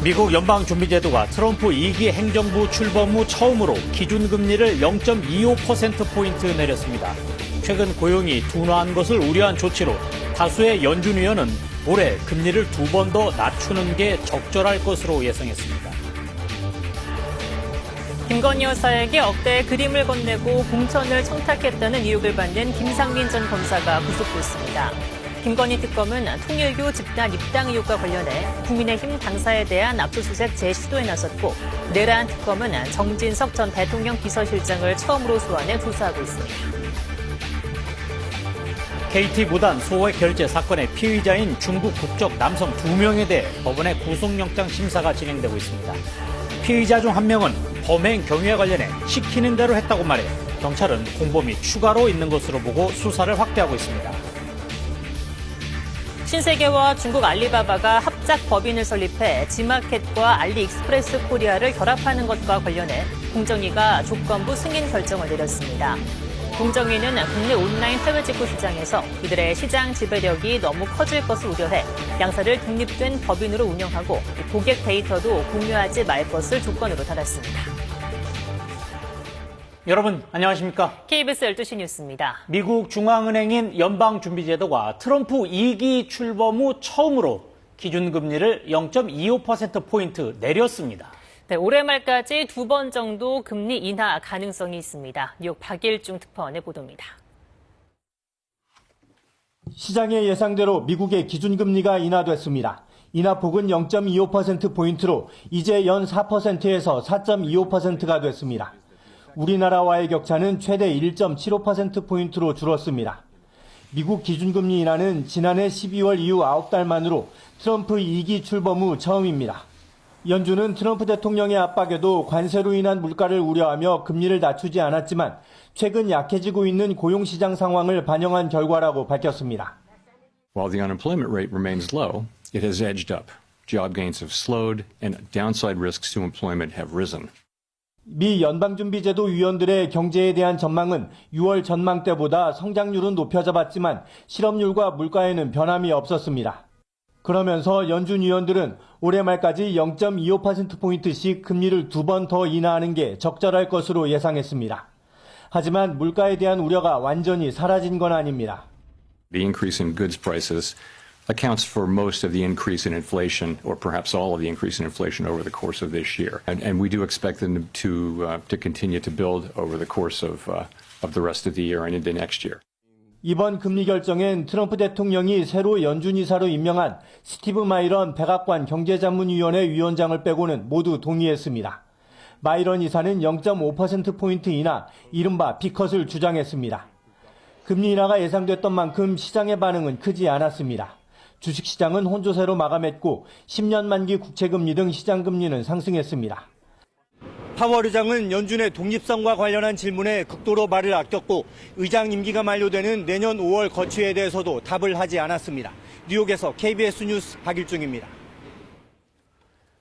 미국 연방준비제도가 트럼프 2기 행정부 출범 후 처음으로 기준금리를 0.25%포인트 내렸습니다. 최근 고용이 둔화한 것을 우려한 조치로 다수의 연준 위원은 올해 금리를 2번 더 낮추는 게 적절할 것으로 예상했습니다. 김건희 여사에게 억대의 그림을 건네고 공천을 청탁했다는 의혹을 받는 김상민 전 검사가 구속됐습니다. 김건희 특검은 통일교 집단 입당 의혹과 관련해 국민의힘 당사에 대한 압수수색 재시도에 나섰고, 내란 특검은 정진석 전 대통령 비서실장을 처음으로 소환해 조사하고 있습니다. KT 구단 소액 결제 사건의 피의자인 중국 국적 남성 2명에 대해 법원의 구속영장 심사가 진행되고 있습니다. 피의자 중 1명은 범행 경위에 관련해 시키는 대로 했다고 말해 경찰은 공범이 추가로 있는 것으로 보고 수사를 확대하고 있습니다. 신세계와 중국 알리바바가 합작 법인을 설립해 지마켓과 알리익스프레스 코리아를 결합하는 것과 관련해 공정위가 조건부 승인 결정을 내렸습니다. 공정위는 국내 온라인 해외 직구 시장에서 이들의 시장 지배력이 너무 커질 것을 우려해 양사를 독립된 법인으로 운영하고 고객 데이터도 공유하지 말 것을 조건으로 달았습니다. 여러분 안녕하십니까? KBS 12시 뉴스입니다. 미국 중앙은행인 연방준비제도가 트럼프 2기 출범 후 처음으로 기준금리를 0.25%포인트 내렸습니다. 네, 올해 말까지 2번 정도 금리 인하 가능성이 있습니다. 뉴욕 박일중 특파원의 보도입니다. 시장의 예상대로 미국의 기준금리가 인하됐습니다. 인하폭은 0.25%포인트로 이제 연 4%에서 4.25%가 됐습니다. 우리나라와의 격차는 최대 1.75%포인트로 줄었습니다. 미국 기준금리 인하는 지난해 12월 이후 9달 만으로 트럼프 2기 출범 후 처음입니다. 연준은 트럼프 대통령의 압박에도 관세로 인한 물가를 우려하며 금리를 낮추지 않았지만 최근 약해지고 있는 고용시장 상황을 반영한 결과라고 밝혔습니다. While the unemployment rate remains low, it has edged up. Job gains have slowed and downside risks to employment have risen. 미 연방준비제도 위원들의 경제에 대한 전망은 6월 전망 때보다 성장률은 높여잡았지만 실업률과 물가에는 변함이 없었습니다. 그러면서 연준 위원들은 올해 말까지 0.25%포인트씩 금리를 2번 더 인하하는 게 적절할 것으로 예상했습니다. 하지만 물가에 대한 우려가 완전히 사라진 건 아닙니다. The increase in goods prices accounts for most of the increase in inflation, or perhaps all of the increase in inflation over the course of this year. And we do expect them to continue to build over the course of the rest of the year and into next year. 이번 금리 결정엔 트럼프 대통령이 새로 연준 이사로 임명한 스티브 마이런 백악관 경제자문위원회 위원장을 빼고는 모두 동의했습니다. 마이런 이사는 0.5%포인트 인하, 이른바 B컷을 주장했습니다. 금리 인하가 예상됐던 만큼 시장의 반응은 크지 않았습니다. 주식시장은 혼조세로 마감했고 10년 만기 국채금리 등 시장금리는 상승했습니다. 파월 의장은 연준의 독립성과 관련한 질문에 극도로 말을 아꼈고 의장 임기가 만료되는 내년 5월 거취에 대해서도 답을 하지 않았습니다. 뉴욕에서 KBS 뉴스 박일중입니다.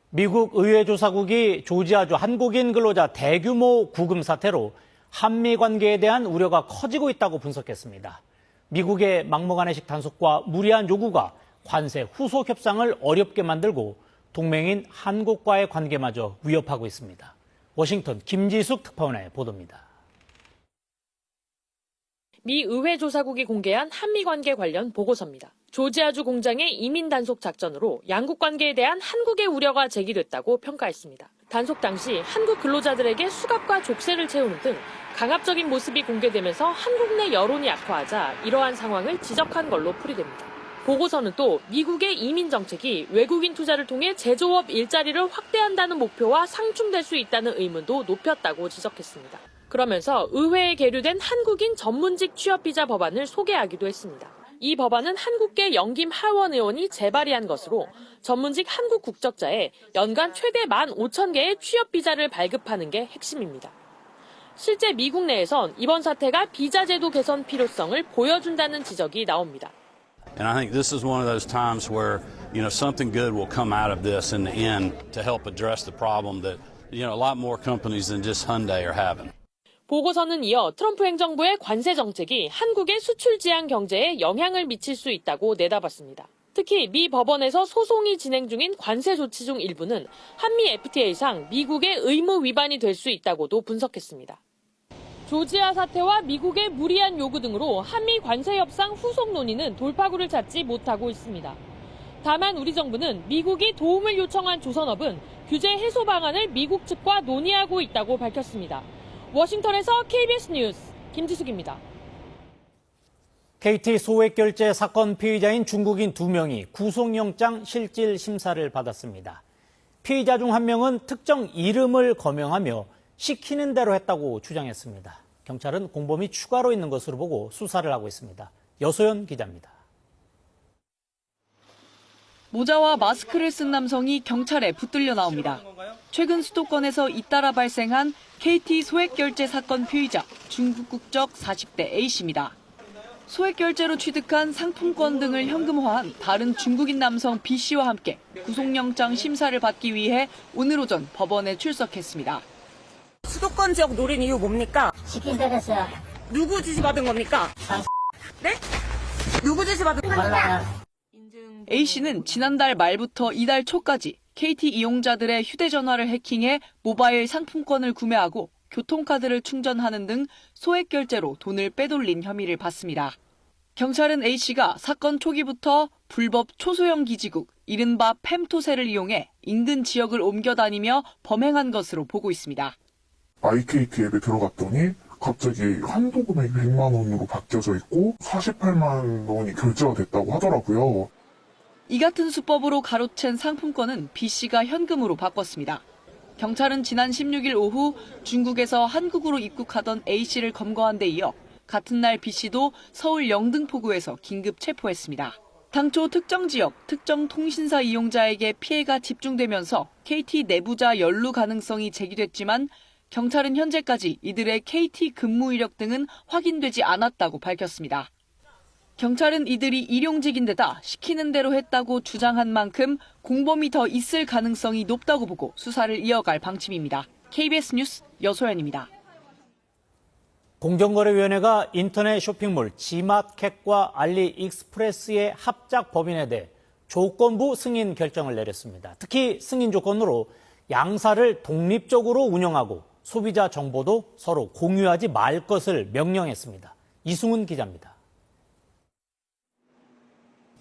미국 의회조사국이 조지아주 한국인 근로자 대규모 구금 사태로 한미 관계에 대한 우려가 커지고 있다고 분석했습니다. 미국의 막무가내식 단속과 무리한 요구가 관세 후속 협상을 어렵게 만들고 동맹인 한국과의 관계마저 위협하고 있습니다. 워싱턴 김지숙 특파원의 보도입니다. 미 의회조사국이 공개한 한미 관계 관련 보고서입니다. 조지아주 공장의 이민 단속 작전으로 양국 관계에 대한 한국의 우려가 제기됐다고 평가했습니다. 단속 당시 한국 근로자들에게 수갑과 족쇄를 채우는 등 강압적인 모습이 공개되면서 한국 내 여론이 악화하자 이러한 상황을 지적한 걸로 풀이됩니다. 보고서는 또 미국의 이민 정책이 외국인 투자를 통해 제조업 일자리를 확대한다는 목표와 상충될 수 있다는 의문도 높였다고 지적했습니다. 그러면서 의회에 계류된 한국인 전문직 취업 비자 법안을 소개하기도 했습니다. 이 법안은 한국계 영김 하원 의원이 재발의한 것으로 전문직 한국 국적자에 연간 최대 15,000개의 취업 비자를 발급하는 게 핵심입니다. 실제 미국 내에선 이번 사태가 비자 제도 개선 필요성을 보여준다는 지적이 나옵니다. And I think this is one of those times where, something good will come out of this in the end to help address the problem that, a lot more companies than just Hyundai are having. 보고서는 이어 트럼프 행정부의 관세 정책이 한국의 수출 지향 경제에 영향을 미칠 수 있다고 내다봤습니다. 특히 미 법원에서 소송이 진행 중인 관세 조치 중 일부는 한미 FTA상 미국의 의무 위반이 될 수 있다고도 분석했습니다. 조지아 사태와 미국의 무리한 요구 등으로 한미 관세 협상 후속 논의는 돌파구를 찾지 못하고 있습니다. 다만 우리 정부는 미국이 도움을 요청한 조선업은 규제 해소 방안을 미국 측과 논의하고 있다고 밝혔습니다. 워싱턴에서 KBS 뉴스 김지숙입니다. KT 소액 결제 사건 피의자인 중국인 2명이 구속영장 실질 심사를 받았습니다. 피의자 중 한 명은 특정 이름을 거명하며 시키는 대로 했다고 주장했습니다. 경찰은 공범이 추가로 있는 것으로 보고 수사를 하고 있습니다. 여소연 기자입니다. 모자와 마스크를 쓴 남성이 경찰에 붙들려 나옵니다. 최근 수도권에서 잇따라 발생한 KT 소액 결제 사건 피의자 중국 국적 40대 A씨입니다. 소액 결제로 취득한 상품권 등을 현금화한 다른 중국인 남성 B씨와 함께 구속영장 심사를 받기 위해 오늘 오전 법원에 출석했습니다. 수도권 지역 노린 이유 뭡니까? 시킨 대로 했어요. 누구 지시 받은 겁니까? 네? 누구 지시 받은 겁니까? A씨는 지난달 말부터 이달 초까지 KT 이용자들의 휴대전화를 해킹해 모바일 상품권을 구매하고 교통카드를 충전하는 등 소액 결제로 돈을 빼돌린 혐의를 받습니다. 경찰은 A씨가 사건 초기부터 불법 초소형 기지국, 이른바 펨토세를 이용해 인근 지역을 옮겨 다니며 범행한 것으로 보고 있습니다. IKT 앱에 들어갔더니 갑자기 한도 금액이 100만 원으로 바뀌어져 있고 48만 원이 결제가 됐다고 하더라고요. 이 같은 수법으로 가로챈 상품권은 B씨가 현금으로 바꿨습니다. 경찰은 지난 16일 오후 중국에서 한국으로 입국하던 A씨를 검거한 데 이어 같은 날 B씨도 서울 영등포구에서 긴급 체포했습니다. 당초 특정 지역, 특정 통신사 이용자에게 피해가 집중되면서 KT 내부자 연루 가능성이 제기됐지만 경찰은 현재까지 이들의 KT 근무 이력 등은 확인되지 않았다고 밝혔습니다. 경찰은 이들이 일용직인데다 시키는 대로 했다고 주장한 만큼 공범이 더 있을 가능성이 높다고 보고 수사를 이어갈 방침입니다. KBS 뉴스 여소연입니다. 공정거래위원회가 인터넷 쇼핑몰 G마켓과 알리익스프레스의 합작 법인에 대해 조건부 승인 결정을 내렸습니다. 특히 승인 조건으로 양사를 독립적으로 운영하고 소비자 정보도 서로 공유하지 말 것을 명령했습니다. 이승훈 기자입니다.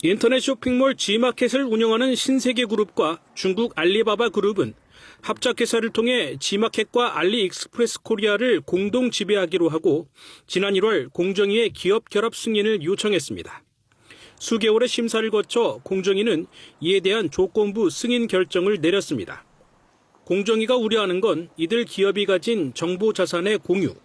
인터넷 쇼핑몰 G마켓을 운영하는 신세계그룹과 중국 알리바바 그룹은 합작회사를 통해 G마켓과 알리익스프레스 코리아를 공동 지배하기로 하고 지난 1월 공정위에 기업 결합 승인을 요청했습니다. 수개월의 심사를 거쳐 공정위는 이에 대한 조건부 승인 결정을 내렸습니다. 공정위가 우려하는 건 이들 기업이 가진 정보 자산의 공유,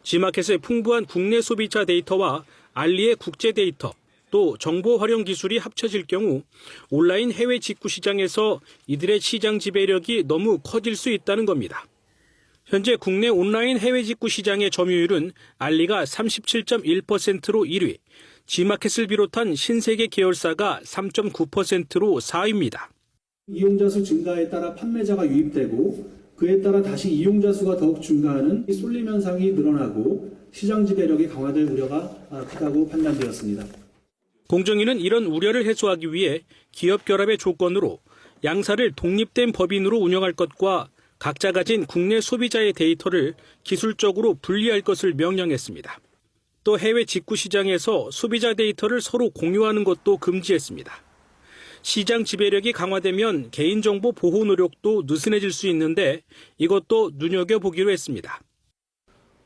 G마켓의 풍부한 국내 소비자 데이터와 알리의 국제 데이터, 또 정보 활용 기술이 합쳐질 경우 온라인 해외 직구 시장에서 이들의 시장 지배력이 너무 커질 수 있다는 겁니다. 현재 국내 온라인 해외 직구 시장의 점유율은 알리가 37.1%로 1위, G마켓을 비롯한 신세계 계열사가 3.9%로 4위입니다. 이용자 수 증가에 따라 판매자가 유입되고 그에 따라 다시 이용자 수가 더욱 증가하는 쏠림 현상이 늘어나고 시장 지배력이 강화될 우려가 크다고 판단되었습니다. 공정위는 이런 우려를 해소하기 위해 기업 결합의 조건으로 양사를 독립된 법인으로 운영할 것과 각자 가진 국내 소비자의 데이터를 기술적으로 분리할 것을 명령했습니다. 또 해외 직구 시장에서 소비자 데이터를 서로 공유하는 것도 금지했습니다. 시장 지배력이 강화되면 개인정보 보호 노력도 느슨해질 수 있는데 이것도 눈여겨보기로 했습니다.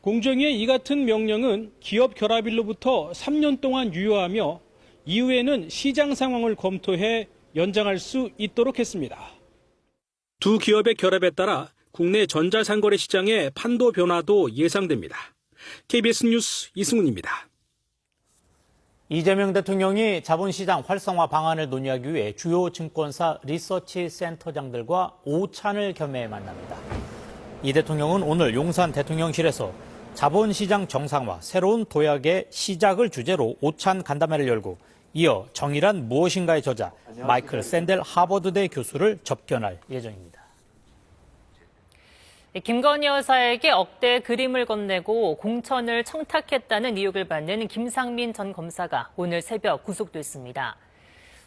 공정위의 이 같은 명령은 기업 결합일로부터 3년 동안 유효하며 이후에는 시장 상황을 검토해 연장할 수 있도록 했습니다. 두 기업의 결합에 따라 국내 전자상거래 시장의 판도 변화도 예상됩니다. KBS 뉴스 이승훈입니다. 이재명 대통령이 자본시장 활성화 방안을 논의하기 위해 주요 증권사 리서치 센터장들과 오찬을 겸해 만납니다. 이 대통령은 오늘 용산 대통령실에서 자본시장 정상화, 새로운 도약의 시작을 주제로 오찬 간담회를 열고 이어 정의란 무엇인가의 저자 마이클 샌델 하버드대 교수를 접견할 예정입니다. 김건희 여사에게 억대 그림을 건네고 공천을 청탁했다는 의혹을 받는 김상민 전 검사가 오늘 새벽 구속됐습니다.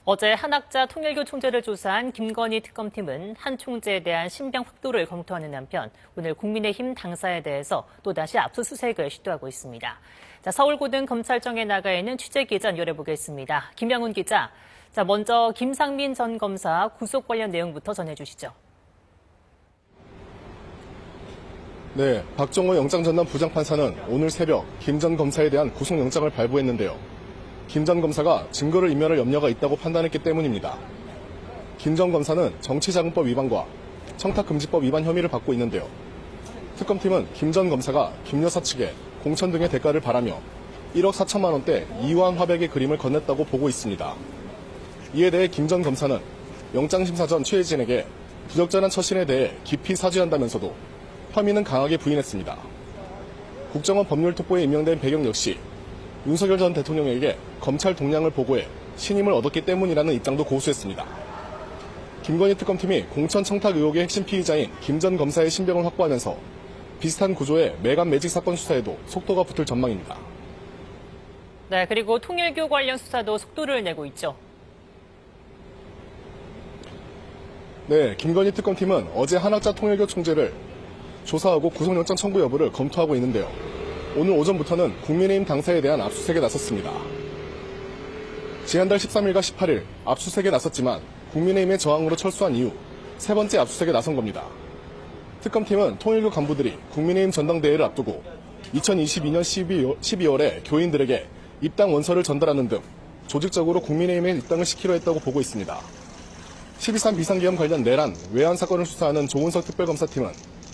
어제 한학자 통일교 총재를 조사한 김건희 특검팀은 한 총재에 대한 신병 확도를 검토하는 한편 오늘 국민의힘 당사에 대해서 또다시 압수수색을 시도하고 있습니다. 자, 서울고등검찰청에 나가 있는 취재기자 연결해보겠습니다. 김영훈 기자. 자, 먼저 김상민 전 검사 구속 관련 내용부터 전해주시죠. 네, 박정호 영장전담 부장판사는 오늘 새벽 김 전 검사에 대한 구속영장을 발부했는데요. 김 전 검사가 증거를 인멸할 염려가 있다고 판단했기 때문입니다. 김 전 검사는 정치자금법 위반과 청탁금지법 위반 혐의를 받고 있는데요. 특검팀은 김 전 검사가 김 여사 측에 공천 등의 대가를 바라며 1억 4천만 원대 이완 화백의 그림을 건넸다고 보고 있습니다. 이에 대해 김 전 검사는 영장심사 전 최혜진에게 부적절한 처신에 대해 깊이 사죄한다면서도 혐의는 강하게 부인했습니다. 국정원 법률특보에 임명된 배경 역시 윤석열 전 대통령에게 검찰 동향을 보고해 신임을 얻었기 때문이라는 입장도 고수했습니다. 김건희 특검팀이 공천 청탁 의혹의 핵심 피의자인 김 전 검사의 신병을 확보하면서 비슷한 구조의 매감 매직 사건 수사에도 속도가 붙을 전망입니다. 네, 그리고 통일교 관련 수사도 속도를 내고 있죠. 네, 김건희 특검팀은 어제 한학자 통일교 총재를 조사하고 구속영장 청구 여부를 검토하고 있는데요. 오늘 오전부터는 국민의힘 당사에 대한 압수수색에 나섰습니다. 지난달 13일과 18일 압수수색에 나섰지만 국민의힘의 저항으로 철수한 이후 세 번째 압수수색에 나선 겁니다. 특검팀은 통일교 간부들이 국민의힘 전당대회를 앞두고 2022년 12월에 교인들에게 입당 원서를 전달하는 등 조직적으로 국민의힘에 입당을 시키려 했다고 보고 있습니다. 12.3 비상계엄 관련 내란, 외환 사건을 수사하는 조은석 특별검사팀은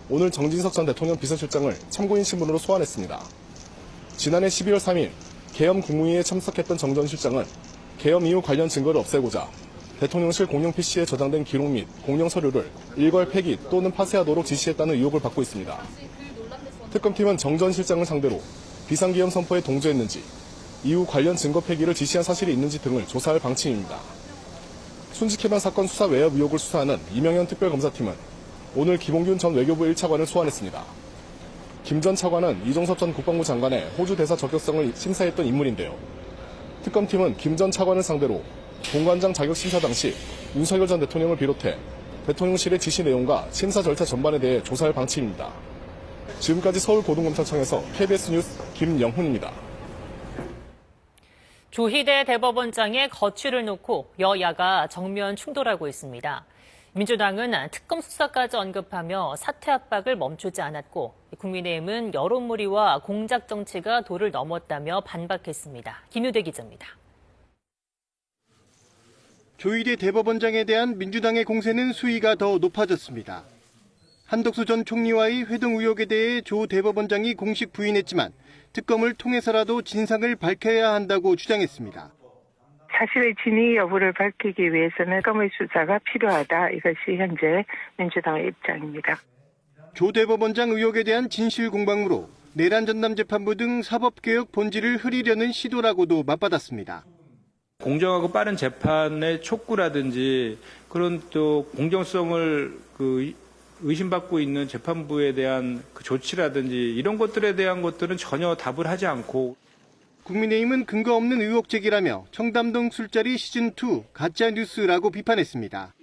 오늘 정진석 전 대통령 비서실장을 참고인 신분으로 소환했습니다. 지난해 12월 3일 계엄 국무회의에 참석했던 정 전 실장은 계엄 이후 관련 증거를 없애고자 대통령실 공용 PC에 저장된 기록 및 공용 서류를 일괄 폐기 또는 파쇄하도록 지시했다는 의혹을 받고 있습니다. 특검팀은 정 전 실장을 상대로 비상계엄 선포에 동조했는지 이후 관련 증거 폐기를 지시한 사실이 있는지 등을 조사할 방침입니다. 순직해반 사건 수사 외압 의혹을 수사하는 이명현 특별검사팀은 오늘 김홍균 전 외교부 1차관을 소환했습니다. 김 전 차관은 이종섭 전 국방부 장관의 호주 대사 적격성을 심사했던 인물인데요. 특검팀은 김 전 차관을 상대로 공관장 자격 심사 당시 윤석열 전 대통령을 비롯해 대통령실의 지시 내용과 심사 절차 전반에 대해 조사할 방침입니다. 지금까지 서울고등검찰청에서 KBS 뉴스 김영훈입니다. 조희대 대법원장의 거취를 놓고 여야가 정면 충돌하고 있습니다. 민주당은 특검 수사까지 언급하며 사퇴 압박을 멈추지 않았고 국민의힘은 여론몰이와 공작 정치가 도를 넘었다며 반박했습니다. 김유대 기자입니다. 조희대 대법원장에 대한 민주당의 공세는 수위가 더 높아졌습니다. 한덕수 전 총리와의 회동 의혹에 대해 조 대법원장이 공식 부인했지만 특검을 통해서라도 진상을 밝혀야 한다고 주장했습니다. 사실의 진위 여부를 밝히기 위해서는 특검의 수사가 필요하다. 이것이 현재 민주당의 입장입니다. 조 대법원장 의혹에 대한 진실 공방으로 내란 전담 재판부 등 사법개혁 본질을 흐리려는 시도라고도 맞받았습니다. 공정하고 빠른 재판의 촉구라든지 그런 또 공정성을 의심받고 있는 재판부에 대한 그 조치라든지 이런 것들에 대한 것들은 전혀 답을 하지 않고 국민의힘은 근거 없는 의혹 제기라며 청담동 술자리 시즌2 가짜 뉴스라고 비판했습니다.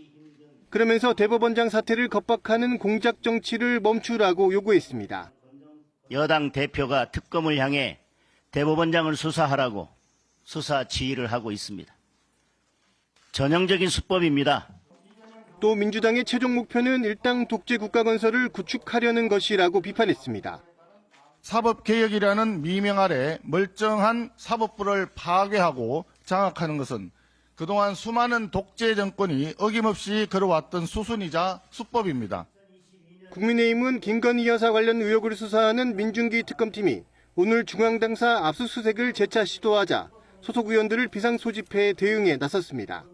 그러면서 대법원장 사퇴를 겁박하는 공작 정치를 멈추라고 요구했습니다. 여당 대표가 특검을 향해 대법원장을 수사하라고 수사 지휘를 하고 있습니다. 전형적인 수법입니다. 또 민주당의 최종 목표는 일당 독재 국가 건설을 구축하려는 것이라고 비판했습니다. 사법개혁이라는 미명 아래 멀쩡한 사법부를 파괴하고 장악하는 것은 그동안 수많은 독재 정권이 어김없이 걸어왔던 수순이자 수법입니다. 국민의힘은 김건희 여사 관련 의혹을 수사하는 민중기 특검팀이 오늘 중앙당사 압수수색을 재차 시도하자 소속 의원들을 비상소집해 대응에 나섰습니다.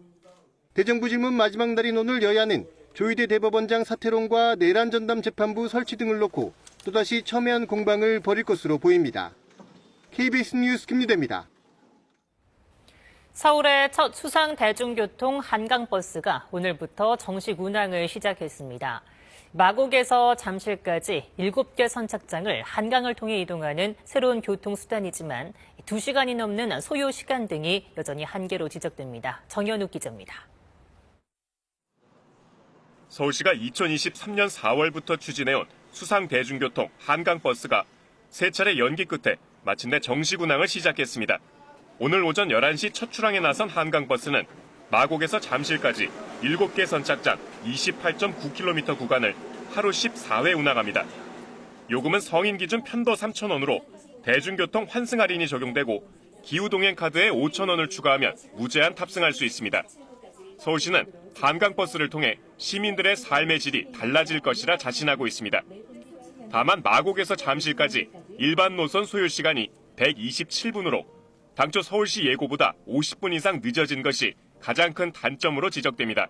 대정부 질문 마지막 날인 오늘 여야는 조희대 대법원장 사퇴론과 내란 전담 재판부 설치 등을 놓고 또다시 첨예한 공방을 벌일 것으로 보입니다. KBS 뉴스 김유대입니다. 서울의 첫 수상 대중교통 한강버스가 오늘부터 정식 운항을 시작했습니다. 마곡에서 잠실까지 7개 선착장을 한강을 통해 이동하는 새로운 교통수단이지만 2시간이 넘는 소요 시간 등이 여전히 한계로 지적됩니다. 정현욱 기자입니다. 서울시가 2023년 4월부터 추진해온 수상 대중교통 한강버스가 세 차례 연기 끝에 마침내 정식 운항을 시작했습니다. 오늘 오전 11시 첫 출항에 나선 한강버스는 마곡에서 잠실까지 7개 선착장 28.9km 구간을 하루 14회 운항합니다. 요금은 성인 기준 편도 3,000원으로 대중교통 환승 할인이 적용되고 기후동행 카드에 5,000원을 추가하면 무제한 탑승할 수 있습니다. 서울시는 한강버스를 통해 시민들의 삶의 질이 달라질 것이라 자신하고 있습니다. 다만 마곡에서 잠실까지 일반 노선 소요 시간이 127분으로 당초 서울시 예고보다 50분 이상 늦어진 것이 가장 큰 단점으로 지적됩니다.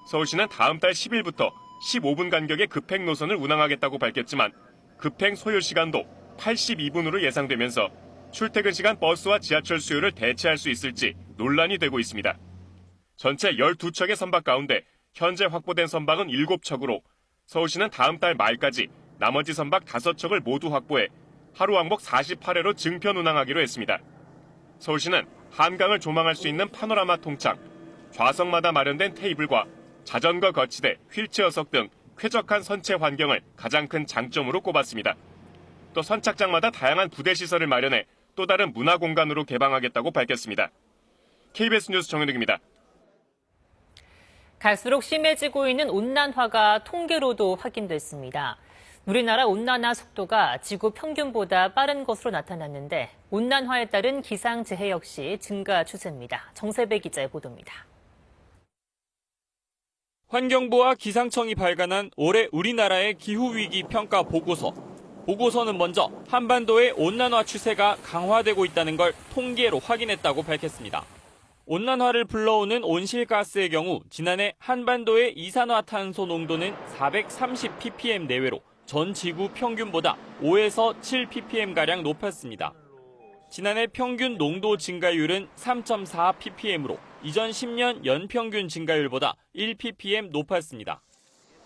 서울시는 다음 달 10일부터 15분 간격의 급행 노선을 운항하겠다고 밝혔지만 급행 소요 시간도 82분으로 예상되면서 출퇴근 시간 버스와 지하철 수요를 대체할 수 있을지 논란이 되고 있습니다. 전체 12척의 선박 가운데 현재 확보된 선박은 7척으로 서울시는 다음 달 말까지 나머지 선박 5척을 모두 확보해 하루 왕복 48회로 증편 운항하기로 했습니다. 서울시는 한강을 조망할 수 있는 파노라마 통창, 좌석마다 마련된 테이블과 자전거 거치대, 휠체어석 등 쾌적한 선체 환경을 가장 큰 장점으로 꼽았습니다. 또 선착장마다 다양한 부대 시설을 마련해 또 다른 문화 공간으로 개방하겠다고 밝혔습니다. KBS 뉴스 정현욱입니다. 갈수록 심해지고 있는 온난화가 통계로도 확인됐습니다. 우리나라 온난화 속도가 지구 평균보다 빠른 것으로 나타났는데 온난화에 따른 기상재해 역시 증가 추세입니다. 정세배 기자의 보도입니다. 환경부와 기상청이 발간한 올해 우리나라의 기후위기 평가 보고서. 보고서는 먼저 한반도의 온난화 추세가 강화되고 있다는 걸 통계로 확인했다고 밝혔습니다. 온난화를 불러오는 온실가스의 경우 지난해 한반도의 이산화탄소 농도는 430 ppm 내외로 전 지구 평균보다 5에서 7 ppm가량 높았습니다. 지난해 평균 농도 증가율은 3.4 ppm으로 이전 10년 연평균 증가율보다 1 ppm 높았습니다.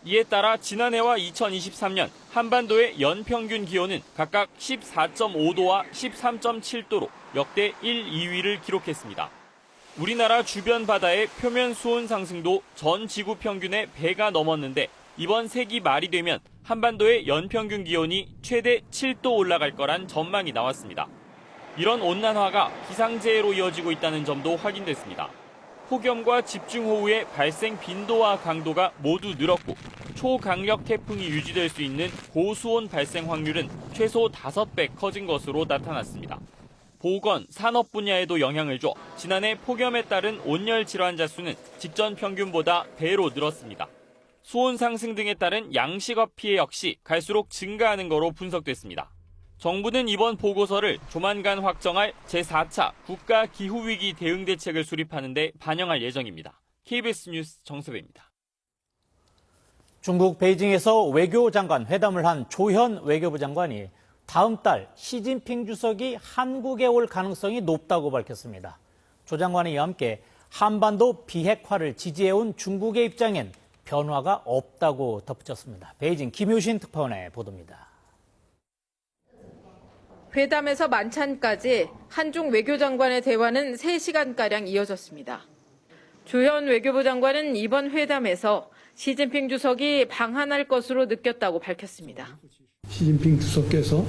이에 따라 지난해와 2023년 한반도의 연평균 기온은 각각 14.5도와 13.7도로 역대 1, 2위를 기록했습니다. 우리나라 주변 바다의 표면 수온 상승도 전 지구 평균의 배가 넘었는데 이번 세기 말이 되면 한반도의 연평균 기온이 최대 7도 올라갈 거란 전망이 나왔습니다. 이런 온난화가 기상재해로 이어지고 있다는 점도 확인됐습니다. 폭염과 집중호우의 발생 빈도와 강도가 모두 늘었고 초강력 태풍이 유지될 수 있는 고수온 발생 확률은 최소 5배 커진 것으로 나타났습니다. 보건, 산업 분야에도 영향을 줘 지난해 폭염에 따른 온열 질환자 수는 직전 평균보다 배로 늘었습니다. 수온 상승 등에 따른 양식업 피해 역시 갈수록 증가하는 거로 분석됐습니다. 정부는 이번 보고서를 조만간 확정할 제4차 국가기후위기 대응대책을 수립하는 데 반영할 예정입니다. KBS 뉴스 정세배입니다. 중국 베이징에서 외교장관 회담을 한 조현 외교부 장관이 다음 달 시진핑 주석이 한국에 올 가능성이 높다고 밝혔습니다. 조 장관은 이와 함께 한반도 비핵화를 지지해온 중국의 입장엔 변화가 없다고 덧붙였습니다. 베이징 김효신 특파원의 보도입니다. 회담에서 만찬까지 한중 외교장관의 대화는 3시간가량 이어졌습니다. 조현 외교부 장관은 이번 회담에서 시진핑 주석이 방한할 것으로 느꼈다고 밝혔습니다. 시진핑 주석께서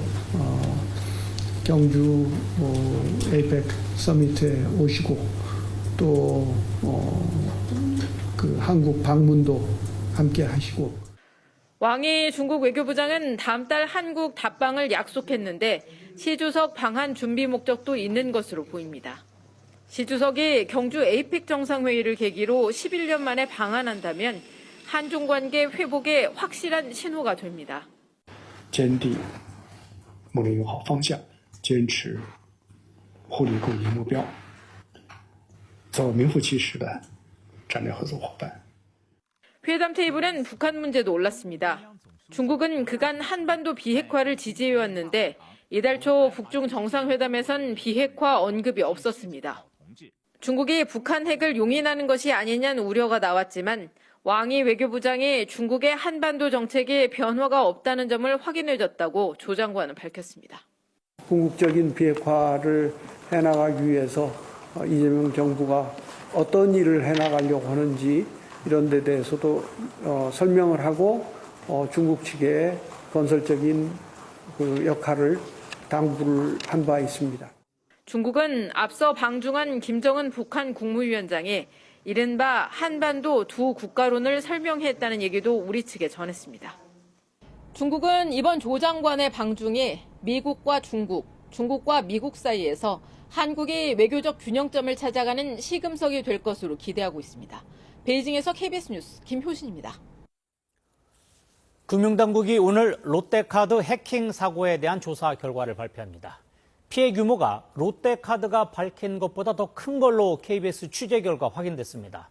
경주 에이펙 서미트에 오시고 또 그 한국 방문도 함께 하시고 왕이 중국 외교부장은 다음 달 한국 답방을 약속했는데 시 주석 방한 준비 목적도 있는 것으로 보입니다. 시 주석이 경주 에이펙 정상회의를 계기로 11년 만에 방한한다면 한중 관계 회복에 확실한 신호가 됩니다. 坚定睦邻友好方向，坚持互利共赢目标，做名副其实的战略合作伙伴。 회담 테이블엔 북한 문제도 올랐습니다. 중국은 그간 한반도 비핵화를 지지해왔는데 이달 초 북중 정상회담에선 비핵화 언급이 없었습니다. 중국이 북한 핵을 용인하는 것이 아니냐는 우려가 나왔지만 왕이 외교부장이 중국의 한반도 정책에 변화가 없다는 점을 확인해줬다고 조 장관은 밝혔습니다. 궁극적인 비핵화를 해나가기 위해서 이재명 정부가 어떤 일을 해나가려고 하는지 이런 데 대해서도 설명을 하고 중국 측에 건설적인 그 역할을 당부를 한 바 있습니다. 중국은 앞서 방중한 김정은 북한 국무위원장이 이른바 한반도 두 국가론을 설명했다는 얘기도 우리 측에 전했습니다. 중국은 이번 조 장관의 방중이 미국과 중국, 중국과 미국 사이에서 한국이 외교적 균형점을 찾아가는 시금석이 될 것으로 기대하고 있습니다. 베이징에서 KBS 뉴스 김효신입니다. 금융당국이 오늘 롯데카드 해킹 사고에 대한 조사 결과를 발표합니다. 피해 규모가 롯데카드가 밝힌 것보다 더 큰 걸로 KBS 취재 결과 확인됐습니다.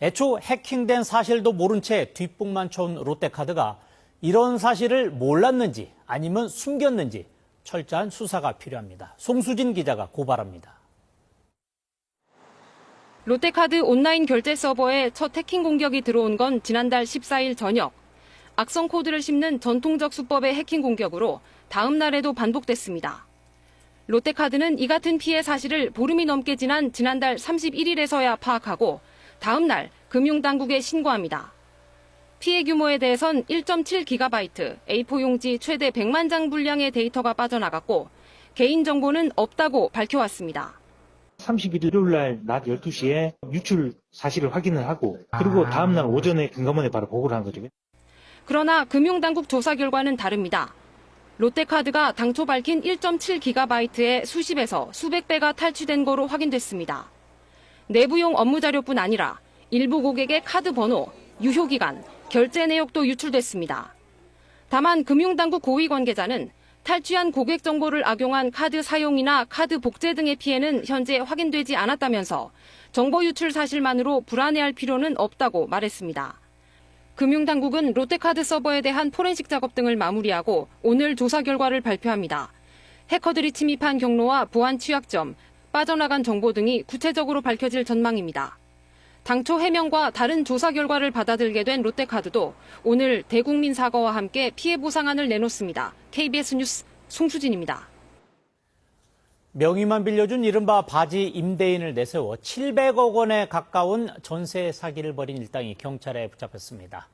애초 해킹된 사실도 모른 채 뒷북만 쳐온 롯데카드가 이런 사실을 몰랐는지 아니면 숨겼는지 철저한 수사가 필요합니다. 송수진 기자가 고발합니다. 롯데카드 온라인 결제 서버에 첫 해킹 공격이 들어온 건 지난달 14일 저녁. 악성 코드를 씹는 전통적 수법의 해킹 공격으로 다음 날에도 반복됐습니다. 롯데카드는 이 같은 피해 사실을 보름이 넘게 지난 지난달 31일에서야 파악하고 다음 날 금융당국에 신고합니다. 피해 규모에 대해선 1.7GB, A4 용지 최대 100만 장 분량의 데이터가 빠져나갔고 개인정보는 없다고 밝혀왔습니다. 31일 일요일 날 낮 12시에 유출 사실을 확인을 하고 그리고 다음 날 오전에 금감원에 바로 보고를 한 거죠. 그러나 금융당국 조사 결과는 다릅니다. 롯데카드가 당초 밝힌 1.7GB의 수십에서 수백 배가 탈취된 거로 확인됐습니다. 내부용 업무자료뿐 아니라 일부 고객의 카드 번호, 유효기간, 결제 내역도 유출됐습니다. 다만 금융당국 고위 관계자는 탈취한 고객 정보를 악용한 카드 사용이나 카드 복제 등의 피해는 현재 확인되지 않았다면서 정보 유출 사실만으로 불안해할 필요는 없다고 말했습니다. 금융당국은 롯데카드 서버에 대한 포렌식 작업 등을 마무리하고 오늘 조사 결과를 발표합니다. 해커들이 침입한 경로와 보안 취약점, 빠져나간 정보 등이 구체적으로 밝혀질 전망입니다. 당초 해명과 다른 조사 결과를 받아들게 된 롯데카드도 오늘 대국민 사과와 함께 피해 보상안을 내놓습니다. KBS 뉴스 송수진입니다. 명의만 빌려준 이른바 바지 임대인을 내세워 700억 원에 가까운 전세 사기를 벌인 일당이 경찰에 붙잡혔습니다.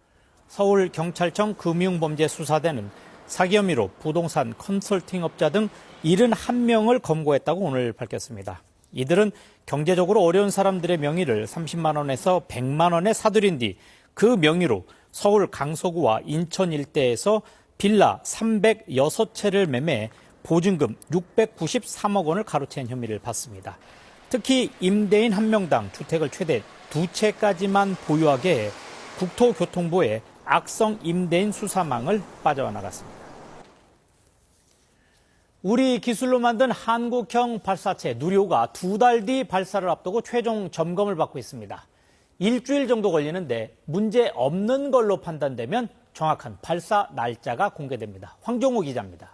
서울경찰청 금융범죄수사대는 사기 혐의로 부동산 컨설팅업자 등 71명을 검거했다고 오늘 밝혔습니다. 이들은 경제적으로 어려운 사람들의 명의를 30만 원에서 100만 원에 사들인 뒤 그 명의로 서울 강서구와 인천 일대에서 빌라 306채를 매매해 보증금 693억 원을 가로챈 혐의를 받습니다. 특히 임대인 한 명당 주택을 최대 2채까지만 보유하게 해 국토교통부의 악성 임대인 수사망을 빠져나갔습니다. 우리 기술로 만든 한국형 발사체 누리호가 2달 뒤 발사를 앞두고 최종 점검을 받고 있습니다. 일주일 정도 걸리는데 문제 없는 걸로 판단되면 정확한 발사 날짜가 공개됩니다. 황종호 기자입니다.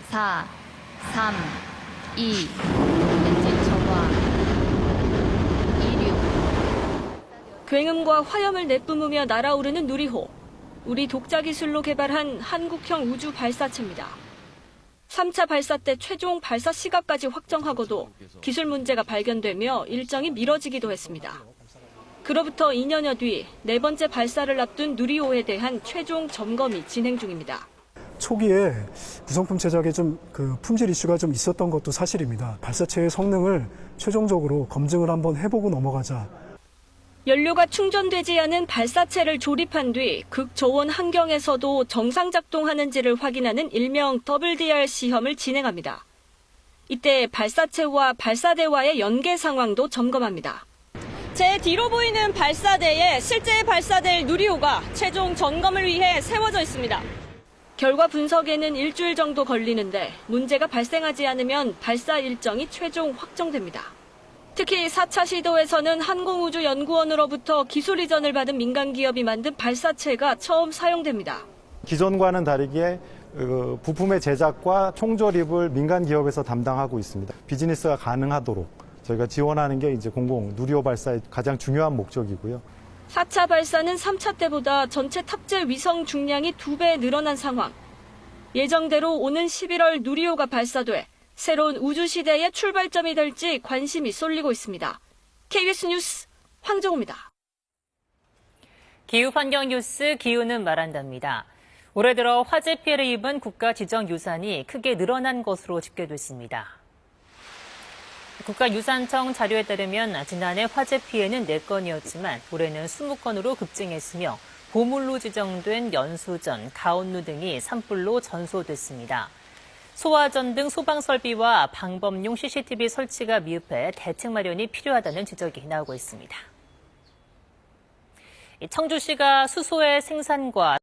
4, 3, 2, 엔진 점화, 이륙. 굉음과 화염을 내뿜으며 날아오르는 누리호. 우리 독자 기술로 개발한 한국형 우주 발사체입니다. 3차 발사 때 최종 발사 시각까지 확정하고도 기술 문제가 발견되며 일정이 미뤄지기도 했습니다. 그로부터 2년여 뒤 네 번째 발사를 앞둔 누리호에 대한 최종 점검이 진행 중입니다. 초기에 구성품 제작에 좀 품질 이슈가 좀 있었던 것도 사실입니다. 발사체의 성능을 최종적으로 검증을 한번 해보고 넘어가자. 연료가 충전되지 않은 발사체를 조립한 뒤 극저온 환경에서도 정상 작동하는지를 확인하는 일명 WDR 시험을 진행합니다. 이때 발사체와 발사대와의 연계 상황도 점검합니다. 제 뒤로 보이는 발사대에 실제 발사될 누리호가 최종 점검을 위해 세워져 있습니다. 결과 분석에는 일주일 정도 걸리는데 문제가 발생하지 않으면 발사 일정이 최종 확정됩니다. 특히 4차 시도에서는 항공우주연구원으로부터 기술 이전을 받은 민간 기업이 만든 발사체가 처음 사용됩니다. 기존과는 다르게 부품의 제작과 총조립을 민간 기업에서 담당하고 있습니다. 비즈니스가 가능하도록 저희가 지원하는 게 이제 공공 누리호 발사의 가장 중요한 목적이고요. 4차 발사는 3차 때보다 전체 탑재 위성 중량이 2배 늘어난 상황. 예정대로 오는 11월 누리호가 발사돼 새로운 우주시대의 출발점이 될지 관심이 쏠리고 있습니다. KBS 뉴스 황정우입니다. 기후환경 뉴스 기후는 말한답니다. 올해 들어 화재 피해를 입은 국가 지정 유산이 크게 늘어난 것으로 집계됐습니다. 국가유산청 자료에 따르면 지난해 화재 피해는 4건이었지만 올해는 20건으로 급증했으며 보물로 지정된 연수전, 가온루 등이 산불로 전소됐습니다. 소화전 등 소방설비와 방범용 CCTV 설치가 미흡해 대책 마련이 필요하다는 지적이 나오고 있습니다. 청주시가 수소의 생산과